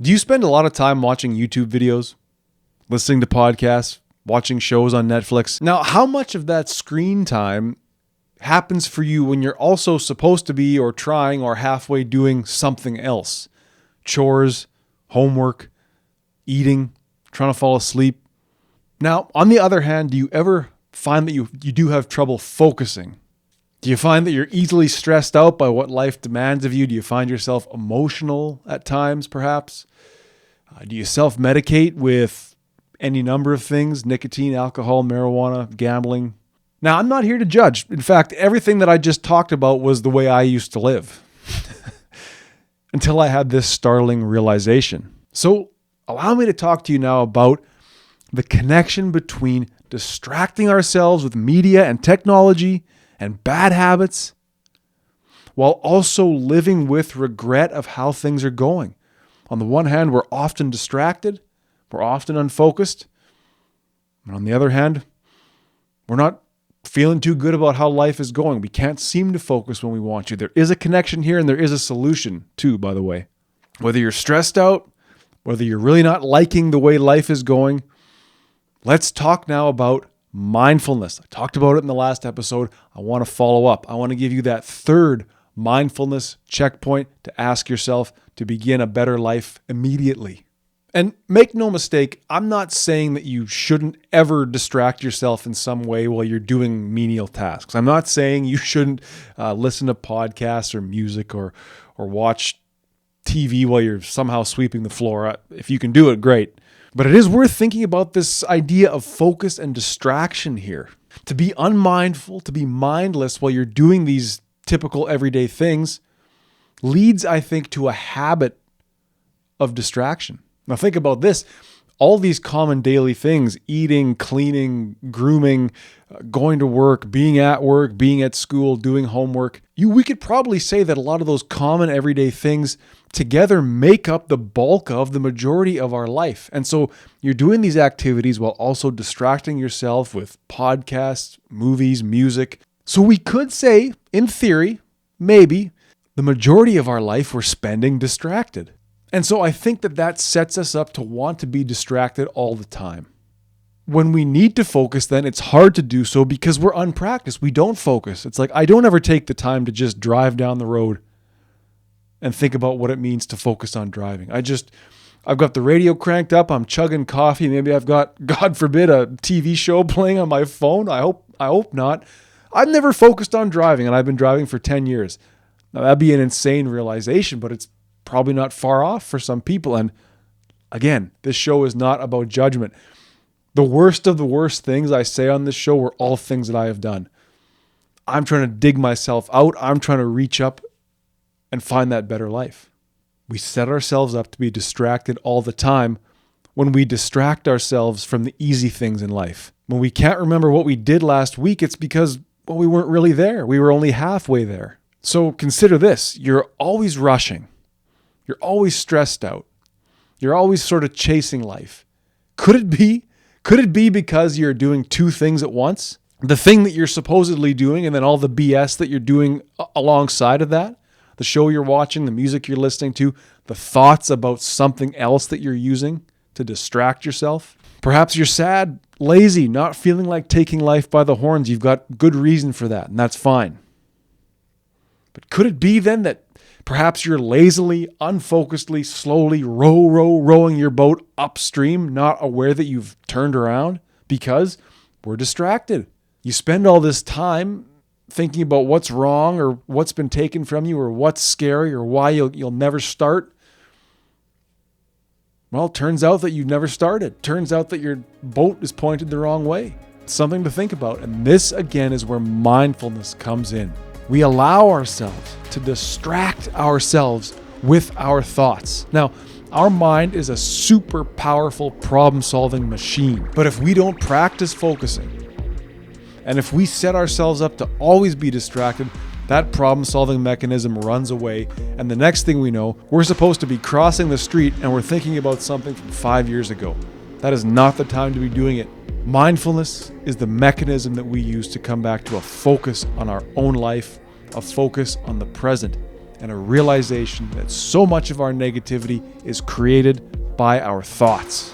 Do you spend a lot of time watching YouTube videos, listening to podcasts, watching shows on Netflix? Now, how much of that screen time happens for you when you're also supposed to be or trying or halfway doing something else? Chores, homework, eating, trying to fall asleep. Now, on the other hand, do you ever find that you do have trouble focusing? Do you find that you're easily stressed out by what life demands of you? Do you find yourself emotional at times, perhaps? Do you self-medicate with any number of things? Nicotine, alcohol, marijuana, gambling? Now, I'm not here to judge. In fact, everything that I just talked about was the way I used to live until I had this startling realization. So allow me to talk to you now about the connection between distracting ourselves with media and technology and bad habits while also living with regret of how things are going. On the one hand, we're often distracted, we're often unfocused. And on the other hand, we're not feeling too good about how life is going. We can't seem to focus when we want to. There is a connection here and there is a solution too, by the way. Whether you're stressed out, whether you're really not liking the way life is going, let's talk now about mindfulness. I talked about it in the last episode. I want to follow up. I want to give you that third mindfulness checkpoint to ask yourself to begin a better life immediately. And make no mistake, I'm not saying that you shouldn't ever distract yourself in some way while you're doing menial tasks. I'm not saying you shouldn't listen to podcasts or music or watch TV while you're somehow sweeping the floor. If you can do it, great. But it is worth thinking about this idea of focus and distraction here. To be unmindful, to be mindless while you're doing these typical everyday things leads, I think, to a habit of distraction. Now think about this. All these common daily things, eating, cleaning, grooming, going to work, being at school, doing homework. We could probably say that a lot of those common everyday things together make up the bulk of the majority of our life. And so you're doing these activities while also distracting yourself with podcasts, movies, music. So we could say, in theory, maybe, the majority of our life we're spending distracted. And so I think that sets us up to want to be distracted all the time. When we need to focus, then it's hard to do so because we're unpracticed. We don't focus. It's like I don't ever take the time to just drive down the road and think about what it means to focus on driving. I've got the radio cranked up. I'm chugging coffee. Maybe I've got, God forbid, a TV show playing on my phone. I hope not. I've never focused on driving, and I've been driving for 10 years. Now, that'd be an insane realization, but it's probably not far off for some people. And again, this show is not about judgment. The worst of the worst things I say on this show are all things that I have done. I'm trying to dig myself out. I'm trying to reach up and find that better life. We set ourselves up to be distracted all the time when we distract ourselves from the easy things in life. When we can't remember what we did last week, it's because, well, we weren't really there. We were only halfway there. So consider this. You're always rushing. You're always stressed out. You're always sort of chasing life. Could it be because you're doing two things at once? The thing that you're supposedly doing and then all the BS that you're doing alongside of that? The show you're watching, the music you're listening to, the thoughts about something else that you're using to distract yourself? Perhaps you're sad, lazy, not feeling like taking life by the horns. You've got good reason for that, and that's fine. But could it be then that perhaps you're lazily, unfocusedly, slowly rowing your boat upstream, not aware that you've turned around? Because we're distracted. You spend all this time thinking about what's wrong or what's been taken from you or what's scary or why you'll never start. Well, it turns out that you've never started. Turns out that your boat is pointed the wrong way. It's something to think about. And this, again, is where mindfulness comes in. We allow ourselves to distract ourselves with our thoughts. Now, our mind is a super powerful problem-solving machine. But if we don't practice focusing, and if we set ourselves up to always be distracted, that problem-solving mechanism runs away. And the next thing we know, we're supposed to be crossing the street and we're thinking about something from 5 years ago. That is not the time to be doing it. Mindfulness is the mechanism that we use to come back to a focus on our own life, a focus on the present, and a realization that so much of our negativity is created by our thoughts.